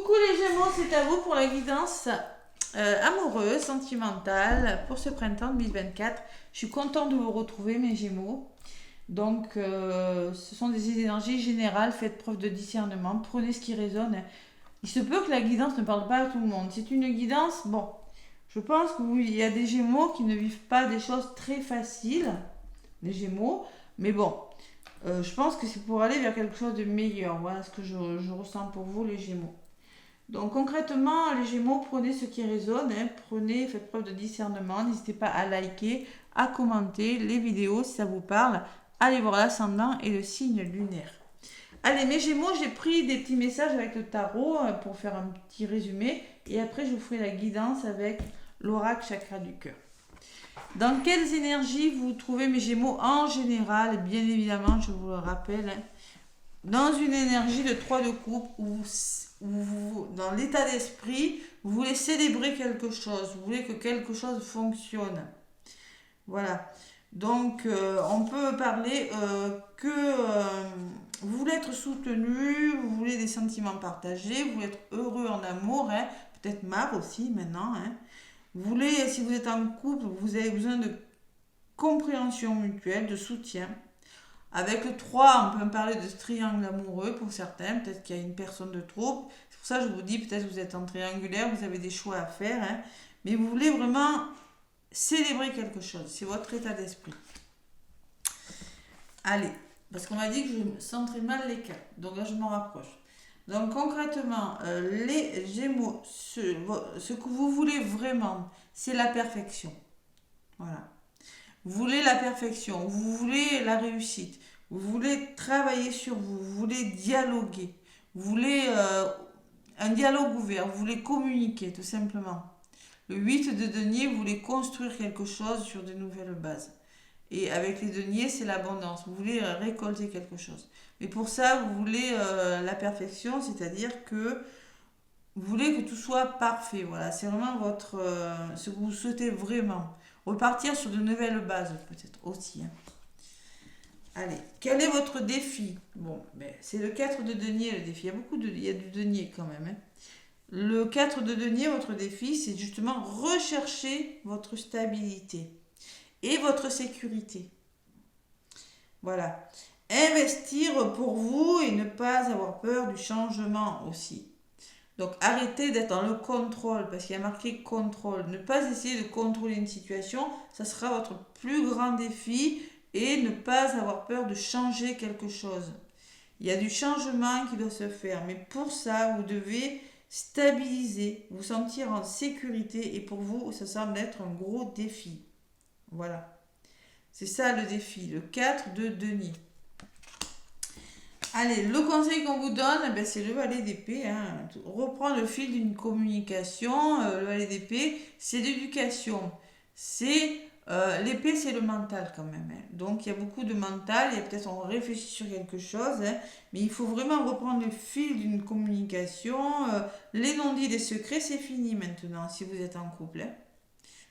Coucou les Gémeaux, c'est à vous pour la guidance amoureuse, sentimentale pour ce printemps 2024. Je suis contente de vous retrouver mes Gémeaux. Donc, ce sont des énergies générales, faites preuve de discernement, prenez ce qui résonne. Il se peut que la guidance ne parle pas à tout le monde. C'est une guidance, bon, je pense qu'il y a des Gémeaux qui ne vivent pas des choses très faciles, les Gémeaux, mais bon, je pense que c'est pour aller vers quelque chose de meilleur. Voilà ce que je ressens pour vous les Gémeaux. Donc concrètement, les Gémeaux, prenez ce qui résonne, hein, faites preuve de discernement, n'hésitez pas à liker, à commenter les vidéos si ça vous parle, allez voir l'ascendant et le signe lunaire. Allez mes Gémeaux, j'ai pris des petits messages avec le tarot pour faire un petit résumé et après je vous ferai la guidance avec l'oracle chakra du cœur. Dans quelles énergies vous trouvez mes Gémeaux en général? Bien évidemment, je vous le rappelle, hein, dans une énergie de 3 de coupe où vous, dans l'état d'esprit, vous voulez célébrer quelque chose, vous voulez que quelque chose fonctionne. Voilà. Donc, on peut parler vous voulez être soutenu, vous voulez des sentiments partagés, vous voulez être heureux en amour, hein, peut-être marre aussi maintenant. Hein. Vous voulez, si vous êtes en couple, vous avez besoin de compréhension mutuelle, de soutien. Avec le 3, on peut parler de ce triangle amoureux pour certains. Peut-être qu'il y a une personne de trop. C'est pour ça que je vous dis, peut-être que vous êtes en triangulaire, vous avez des choix à faire. Hein, mais vous voulez vraiment célébrer quelque chose. C'est votre état d'esprit. Allez, parce qu'on m'a dit que je centrais mal les cartes. Donc là, je m'en rapproche. Donc concrètement, les Gémeaux, ce que vous voulez vraiment, c'est la perfection. Voilà. Vous voulez la perfection, vous voulez la réussite, vous voulez travailler sur vous, vous voulez dialoguer, vous voulez un dialogue ouvert, vous voulez communiquer tout simplement. Le 8 de denier, vous voulez construire quelque chose sur de nouvelles bases. Et avec les deniers, c'est l'abondance, vous voulez récolter quelque chose. Mais pour ça, vous voulez la perfection, c'est-à-dire que vous voulez que tout soit parfait. Voilà, c'est vraiment ce que vous souhaitez vraiment. Repartir sur de nouvelles bases, peut-être aussi. Hein. Allez, quel est votre défi? Bon, c'est le 4 de denier, le défi. Il y a du denier quand même. Hein. Le 4 de denier, votre défi, c'est justement rechercher votre stabilité et votre sécurité. Voilà. Investir pour vous et ne pas avoir peur du changement aussi. Donc arrêtez d'être dans le contrôle, parce qu'il y a marqué contrôle. Ne pas essayer de contrôler une situation, ça sera votre plus grand défi, et ne pas avoir peur de changer quelque chose. Il y a du changement qui doit se faire, mais pour ça, vous devez stabiliser, vous sentir en sécurité, et pour vous, ça semble être un gros défi. Voilà. C'est ça le défi, le 4 de denier. Allez, le conseil qu'on vous donne, c'est le valet d'épée. Hein. Reprendre le fil d'une communication. Le valet d'épée, c'est l'éducation. L'épée, c'est le mental quand même. Hein. Donc, il y a beaucoup de mental. Il y a peut-être on réfléchit sur quelque chose. Hein. Mais il faut vraiment reprendre le fil d'une communication. Les non-dits, les secrets, c'est fini maintenant si vous êtes en couple. Hein.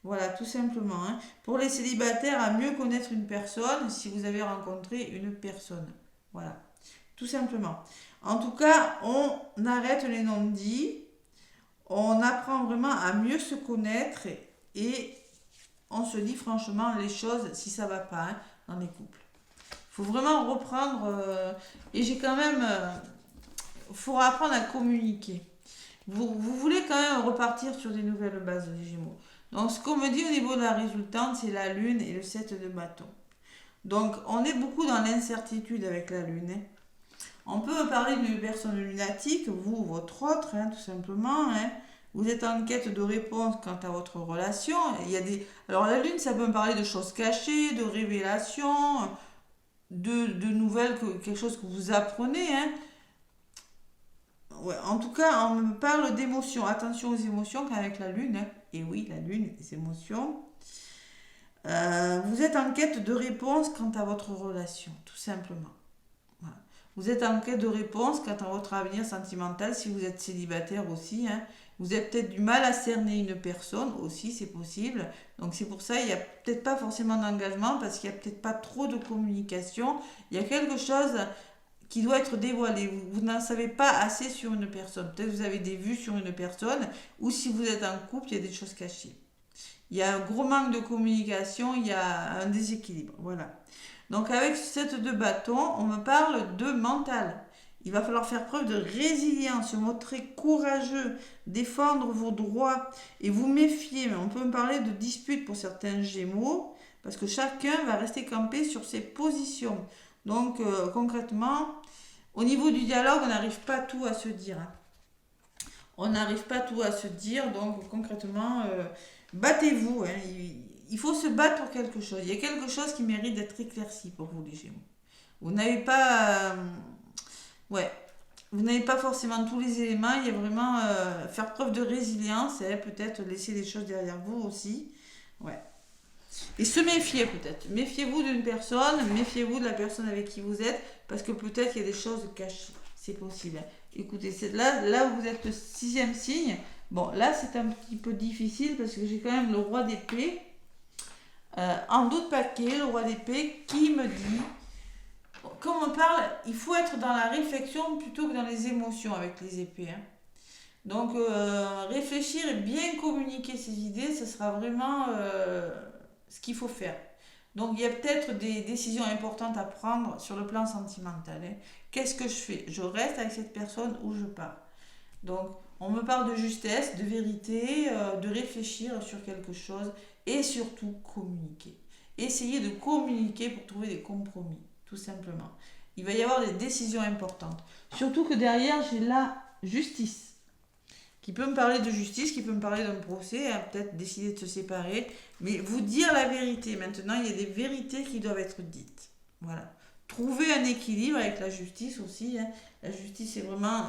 Voilà, tout simplement. Hein. Pour les célibataires, à mieux connaître une personne si vous avez rencontré une personne. Voilà. Tout simplement. En tout cas, on arrête les non-dits, on apprend vraiment à mieux se connaître et on se dit franchement les choses si ça va pas hein, dans les couples. Il faut vraiment reprendre et j'ai quand même... Il faut apprendre à communiquer. Vous voulez quand même repartir sur des nouvelles bases des Gémeaux. Donc ce qu'on me dit au niveau de la résultante, c'est la lune et le 7 de bâton. Donc on est beaucoup dans l'incertitude avec la lune. Hein. On peut parler d'une personne lunatique, vous ou votre autre, hein, tout simplement. Hein. Vous êtes en quête de réponse quant à votre relation. Alors la lune, ça peut me parler de choses cachées, de révélations, de nouvelles, quelque chose que vous apprenez. Hein. Ouais, en tout cas, on me parle d'émotions. Attention aux émotions qu'avec la lune. Hein. Et oui, la lune, les émotions. Vous êtes en quête de réponse quant à votre relation, tout simplement. Vous êtes en quête de réponse quant à votre avenir sentimental si vous êtes célibataire aussi. Hein. Vous avez peut-être du mal à cerner une personne aussi, c'est possible. Donc c'est pour ça qu'il n'y a peut-être pas forcément d'engagement parce qu'il n'y a peut-être pas trop de communication. Il y a quelque chose qui doit être dévoilé. Vous n'en savez pas assez sur une personne. Peut-être que vous avez des vues sur une personne, ou si vous êtes en couple, il y a des choses cachées. Il y a un gros manque de communication, il y a un déséquilibre. Voilà. Donc avec cette deux bâtons, on me parle de mental. Il va falloir faire preuve de résilience, se montrer courageux, défendre vos droits et vous méfier. Mais on peut me parler de dispute pour certains Gémeaux, parce que chacun va rester campé sur ses positions. Donc concrètement, au niveau du dialogue, on n'arrive pas tout à se dire. Hein. On n'arrive pas tout à se dire, donc concrètement, battez-vous. Hein. Il faut se battre pour quelque chose. Il y a quelque chose qui mérite d'être éclairci pour vous, les Gémeaux. Vous n'avez pas... ouais. Vous n'avez pas forcément tous les éléments. Il y a vraiment faire preuve de résilience. Et peut-être laisser des choses derrière vous aussi. Ouais. Et se méfier peut-être. Méfiez-vous d'une personne. Méfiez-vous de la personne avec qui vous êtes. Parce que peut-être qu'il y a des choses cachées. C'est possible. Écoutez, là où vous êtes le 6e signe. Bon, là c'est un petit peu difficile parce que j'ai quand même le roi d'épée. En d'autres paquets, le roi d'épée qui me dit, comme on parle, il faut être dans la réflexion plutôt que dans les émotions avec les épées. Hein. Donc réfléchir et bien communiquer ses idées, ce sera vraiment ce qu'il faut faire. Donc il y a peut-être des décisions importantes à prendre sur le plan sentimental. Hein. Qu'est-ce que je fais? Je reste avec cette personne ou je pars? Donc on me parle de justesse, de vérité, de réfléchir sur quelque chose et surtout communiquer. Essayez de communiquer pour trouver des compromis, tout simplement. Il va y avoir des décisions importantes. Surtout que derrière, j'ai la justice qui peut me parler de justice, qui peut me parler d'un procès, hein, peut-être décider de se séparer, mais vous dire la vérité. Maintenant, il y a des vérités qui doivent être dites. Voilà. Trouver un équilibre avec la justice aussi. Hein. La justice, c'est vraiment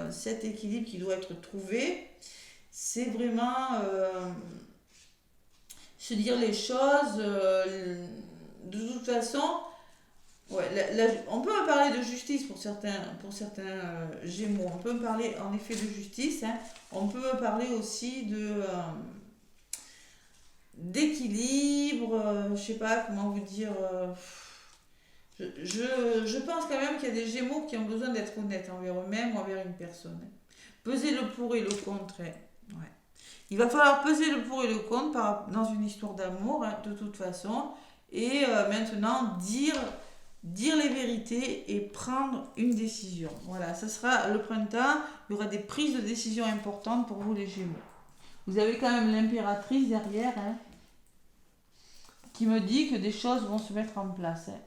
cet équilibre qui doit être trouvé. C'est vraiment se dire les choses. De toute façon, ouais, on peut me parler de justice pour certains Gémeaux. On peut me parler en effet de justice. Hein. On peut me parler aussi d'équilibre. Je sais pas comment vous dire. Je pense quand même qu'il y a des Gémeaux qui ont besoin d'être honnêtes envers eux-mêmes ou envers une personne. Peser le pour et le contre. Hein. Ouais. Il va falloir peser le pour et le contre dans une histoire d'amour, hein, de toute façon. Et maintenant, dire les vérités et prendre une décision. Voilà, ça sera le printemps. Il y aura des prises de décision importantes pour vous, les Gémeaux. Vous avez quand même l'impératrice derrière, hein, qui me dit que des choses vont se mettre en place. Hein.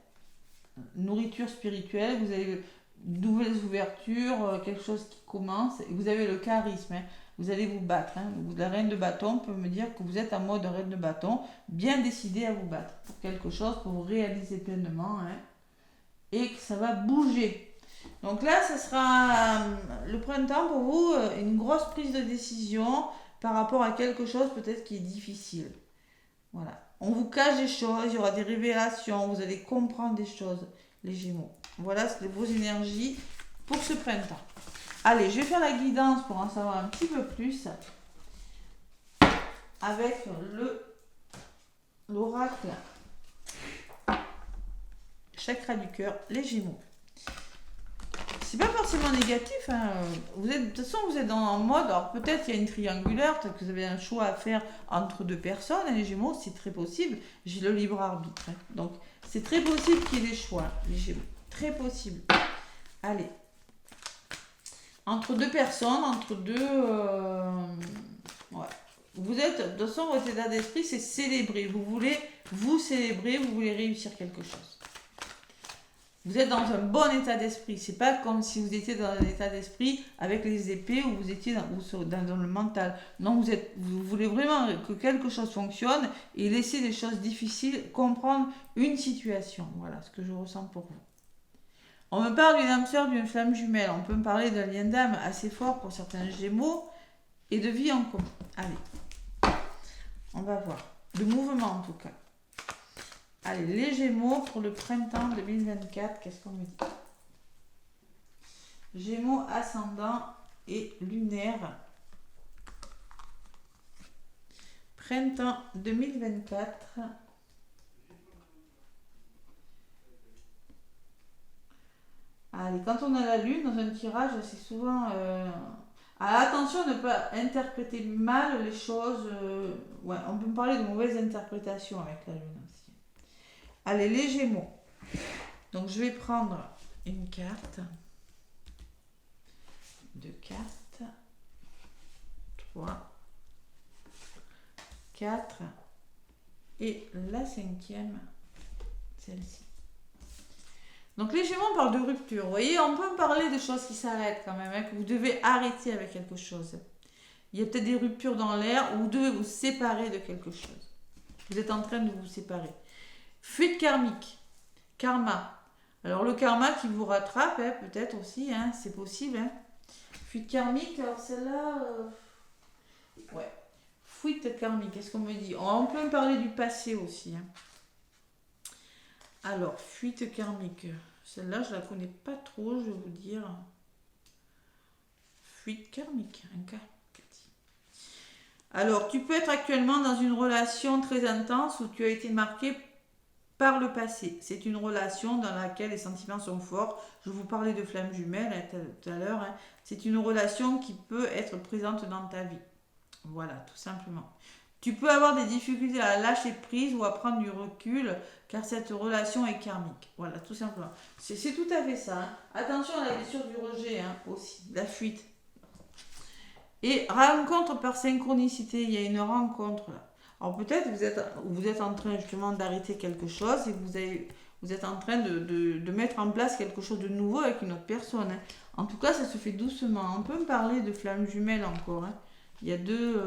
Nourriture spirituelle, vous avez de nouvelles ouvertures, quelque chose qui commence, et vous avez le charisme, hein. Vous allez vous battre. Hein. La reine de bâton peut me dire que vous êtes en mode reine de bâton, bien décidé à vous battre pour quelque chose, pour vous réaliser pleinement, hein, et que ça va bouger. Donc là, ce sera le printemps pour vous, une grosse prise de décision par rapport à quelque chose peut-être qui est difficile. Voilà. On vous cache des choses, il y aura des révélations, vous allez comprendre des choses, les Gémeaux. Voilà, c'est vos énergies pour ce printemps. Allez, je vais faire la guidance pour en savoir un petit peu plus avec l'oracle chakra du cœur, les Gémeaux. C'est pas forcément négatif. Hein. De toute façon, vous êtes en mode. Alors peut-être il y a une triangulaire, peut-être que vous avez un choix à faire entre deux personnes. Et les Gémeaux, c'est très possible. J'ai le libre arbitre. Hein. Donc c'est très possible qu'il y ait des choix, les Gémeaux. Très possible. Allez. Entre deux personnes, entre deux. Ouais. Vous êtes. De toute façon, votre état d'esprit, c'est célébrer. Vous voulez vous célébrer, vous voulez réussir quelque chose. Vous êtes dans un bon état d'esprit. C'est pas comme si vous étiez dans un état d'esprit avec les épées ou vous étiez dans le mental. Non, vous voulez vraiment que quelque chose fonctionne et laisser des choses difficiles, comprendre une situation. Voilà ce que je ressens pour vous. On me parle d'une âme sœur, d'une flamme jumelle. On peut me parler d'un lien d'âme assez fort pour certains Gémeaux et de vie en commun. Allez, on va voir. De mouvement en tout cas. Allez, les Gémeaux pour le printemps 2024, qu'est-ce qu'on me dit? Gémeaux ascendant et lunaire. Printemps 2024. Allez, quand on a la lune dans un tirage, c'est souvent... attention à ne pas interpréter mal les choses. Ouais, on peut me parler de mauvaise interprétation avec la lune aussi. Allez, les Gémeaux. Donc, je vais prendre une carte. 2 cartes. 3. 4. Et la 5e, celle-ci. Donc les Gémeaux, on parle de rupture. Vous voyez, on peut parler de choses qui s'arrêtent quand même, hein, que vous devez arrêter avec quelque chose. Il y a peut-être des ruptures dans l'air où vous devez vous séparer de quelque chose. Vous êtes en train de vous séparer. Fuite karmique, karma. Alors le karma qui vous rattrape, hein, peut-être aussi, hein, c'est possible. Hein. Fuite karmique, alors celle-là... Ouais. Fuite karmique, qu'est-ce qu'on me dit? On peut parler du passé aussi. Hein. Alors, fuite karmique. Celle-là, je ne la connais pas trop, je vais vous dire. Fuite karmique, un cas. Alors, tu peux être actuellement dans une relation très intense où tu as été marqué par le passé. C'est une relation dans laquelle les sentiments sont forts. Je vous parlais de flammes jumelles hein, tout à l'heure. Hein. C'est une relation qui peut être présente dans ta vie. Voilà, tout simplement. Tu peux avoir des difficultés à lâcher prise ou à prendre du recul car cette relation est karmique. Voilà, tout simplement. C'est tout à fait ça. Hein. Attention à la blessure du rejet hein, aussi, la fuite. Et rencontre par synchronicité, il y a une rencontre là. Alors peut-être vous êtes en train justement d'arrêter quelque chose et vous êtes en train de mettre en place quelque chose de nouveau avec une autre personne. Hein. En tout cas, ça se fait doucement. On peut me parler de flammes jumelles encore. Hein. Il y a deux...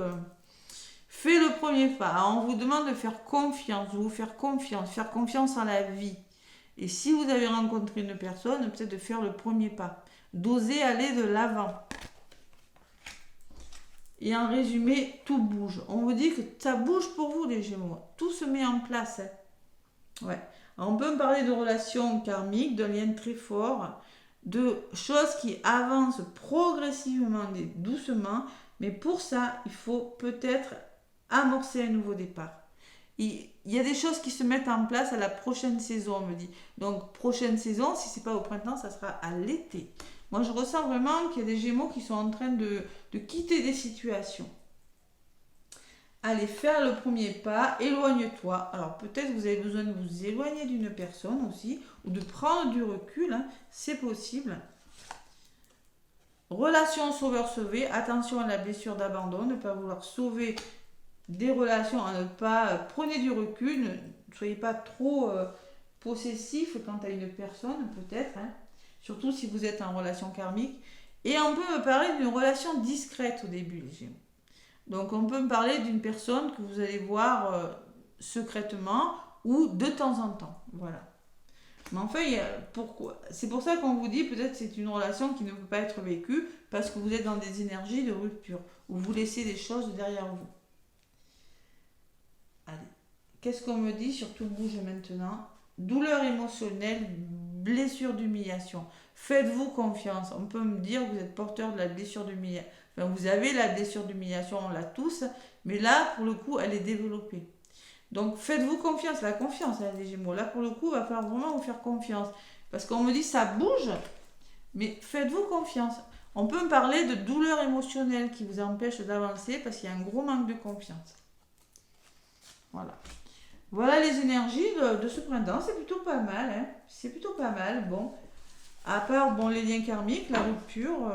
Fais le premier pas. On vous demande de faire confiance, faire confiance en la vie. Et si vous avez rencontré une personne, peut-être de faire le premier pas. D'oser aller de l'avant. Et en résumé, tout bouge. On vous dit que ça bouge pour vous, les Gémeaux. Tout se met en place. Hein. Ouais. Alors, on peut me parler de relations karmiques, de liens très forts, de choses qui avancent progressivement, doucement. Mais pour ça, il faut peut-être amorcer un nouveau départ. Il y a des choses qui se mettent en place à la prochaine saison, on me dit. Donc, prochaine saison, si ce n'est pas au printemps, ça sera à l'été. Moi, je ressens vraiment qu'il y a des Gémeaux qui sont en train de quitter des situations. Allez, faire le premier pas, éloigne-toi. Alors, peut-être vous avez besoin de vous éloigner d'une personne aussi, ou de prendre du recul, hein, c'est possible. Relation sauveur-sauvé, attention à la blessure d'abandon, ne pas vouloir sauver des relations, à ne pas prenez du recul, ne soyez pas trop possessif quant à une personne peut-être, hein, surtout si vous êtes en relation karmique. Et on peut me parler d'une relation discrète au début, les Gémeaux. Donc on peut me parler d'une personne que vous allez voir secrètement ou de temps en temps, voilà. Mais enfin, pourquoi? C'est pour ça qu'on vous dit peut-être que c'est une relation qui ne peut pas être vécue parce que vous êtes dans des énergies de rupture, où vous laissez des choses derrière vous. Allez, qu'est-ce qu'on me dit sur tout bouge maintenant? Douleur émotionnelle, blessure d'humiliation. Faites-vous confiance. On peut me dire que vous êtes porteur de la blessure d'humiliation. Enfin, vous avez la blessure d'humiliation, on l'a tous, mais là, pour le coup, elle est développée. Donc, faites-vous confiance. La confiance, hein, les Gémeaux. Là, pour le coup, il va falloir vraiment vous faire confiance. Parce qu'on me dit ça bouge, mais faites-vous confiance. On peut me parler de douleur émotionnelle qui vous empêche d'avancer parce qu'il y a un gros manque de confiance. Voilà. Voilà les énergies de ce printemps. C'est plutôt pas mal. Hein. C'est plutôt pas mal. Bon. À part les liens karmiques, la rupture.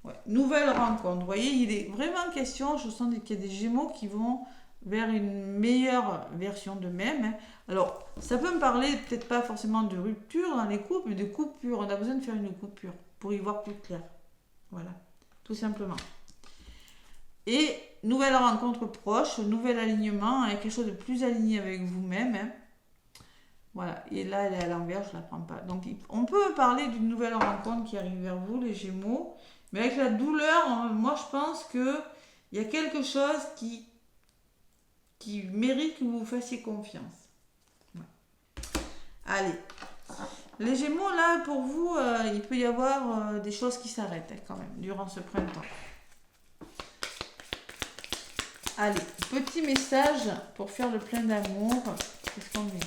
Ouais. Nouvelle rencontre. Vous voyez, il est vraiment question. Je sens qu'il y a des Gémeaux qui vont vers une meilleure version d'eux-mêmes. Hein. Alors, ça peut me parler peut-être pas forcément de rupture dans les couples, mais de coupure. On a besoin de faire une coupure pour y voir plus clair. Voilà. Tout simplement. Et nouvelle rencontre proche, nouvel alignement, hein, quelque chose de plus aligné avec vous-même. Hein. Voilà, et là elle est à l'envers, je ne la prends pas. Donc on peut parler d'une nouvelle rencontre qui arrive vers vous, les Gémeaux, mais avec la douleur, moi je pense qu'il y a quelque chose qui mérite que vous vous fassiez confiance. Ouais. Allez, les Gémeaux là, pour vous, il peut y avoir des choses qui s'arrêtent hein, quand même, durant ce printemps. Allez, petit message pour faire le plein d'amour. Qu'est-ce qu'on met?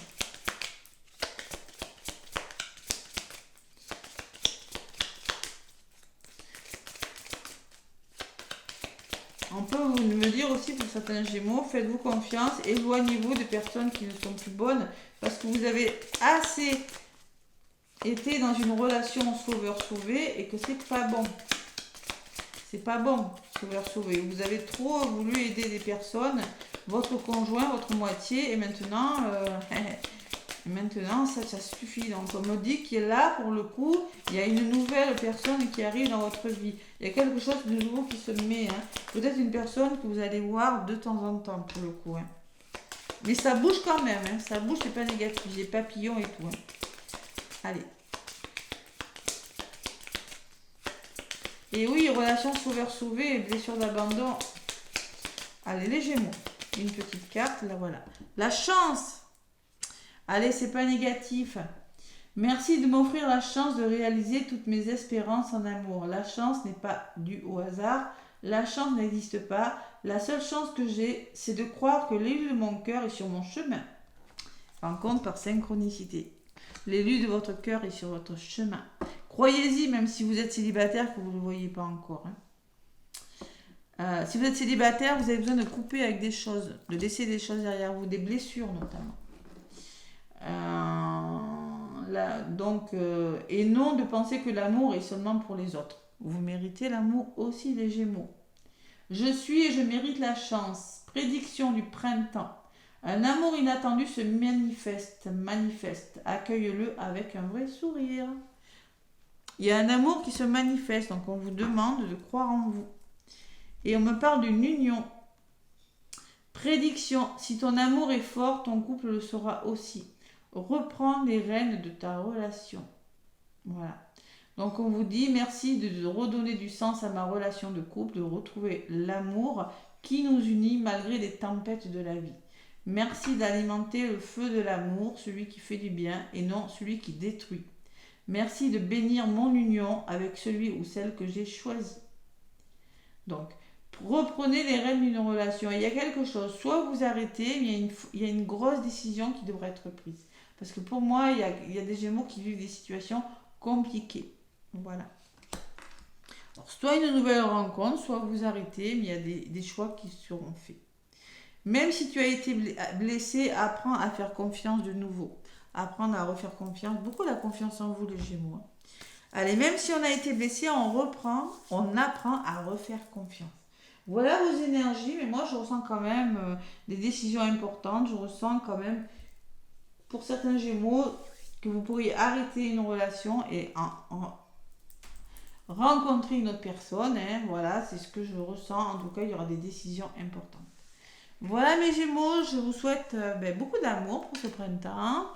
On peut me dire aussi pour certains Gémeaux, faites-vous confiance, éloignez-vous de personnes qui ne sont plus bonnes parce que vous avez assez été dans une relation sauveur-sauvé et que c'est pas bon. C'est pas bon, sauveur-sauvé. Vous avez trop voulu aider des personnes, votre conjoint, votre moitié, et maintenant, maintenant ça suffit. Donc on me dit qu'il est là pour le coup, il y a une nouvelle personne qui arrive dans votre vie. Il y a quelque chose de nouveau qui se met. Hein. Peut-être une personne que vous allez voir de temps en temps pour le coup. Hein. Mais ça bouge quand même, hein. Ça bouge, c'est pas négatif. J'ai papillons et tout. Hein. Allez. Et oui, relation sauveur-sauvé, blessure d'abandon. Allez, les Gémeaux. Une petite carte, là voilà. La chance. Allez, c'est pas négatif. Merci de m'offrir la chance de réaliser toutes mes espérances en amour. La chance n'est pas due au hasard. La chance n'existe pas. La seule chance que j'ai, c'est de croire que l'élu de mon cœur est sur mon chemin. Rencontre par synchronicité. L'élu de votre cœur est sur votre chemin. Croyez-y, même si vous êtes célibataire, que vous ne le voyez pas encore. Hein. Si vous êtes célibataire, vous avez besoin de couper avec des choses, de laisser des choses derrière vous, des blessures notamment. Et non de penser que l'amour est seulement pour les autres. Vous méritez l'amour aussi, les Gémeaux. Je suis et je mérite la chance. Prédiction du printemps. Un amour inattendu se manifeste. Accueille-le avec un vrai sourire. Il y a un amour qui se manifeste, donc on vous demande de croire en vous. Et on me parle d'une union. Prédiction, si ton amour est fort, ton couple le sera aussi. Reprends les rênes de ta relation. Voilà. Donc on vous dit merci de redonner du sens à ma relation de couple, de retrouver l'amour qui nous unit malgré les tempêtes de la vie. Merci d'alimenter le feu de l'amour, celui qui fait du bien et non celui qui détruit. Merci de bénir mon union avec celui ou celle que j'ai choisi. Donc, reprenez les rênes d'une relation. Il y a quelque chose, soit vous arrêtez, mais il y a une grosse décision qui devrait être prise. Parce que pour moi, il y a des Gémeaux qui vivent des situations compliquées. Voilà. Alors, soit une nouvelle rencontre, soit vous arrêtez, mais il y a des choix qui seront faits. Même si tu as été blessé, apprends à faire confiance de nouveau. Apprendre à refaire confiance. Beaucoup la confiance en vous, les Gémeaux. Allez, même si on a été blessé, on apprend à refaire confiance. Voilà vos énergies, mais moi je ressens quand même des décisions importantes. Je ressens quand même, pour certains Gémeaux, que vous pourriez arrêter une relation et rencontrer une autre personne. Hein. Voilà, c'est ce que je ressens. En tout cas, il y aura des décisions importantes. Voilà mes Gémeaux, je vous souhaite beaucoup d'amour pour ce printemps.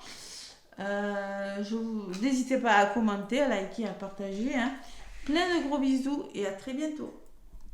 N'hésitez pas à commenter, à liker, à partager. Hein. Plein de gros bisous et à très bientôt.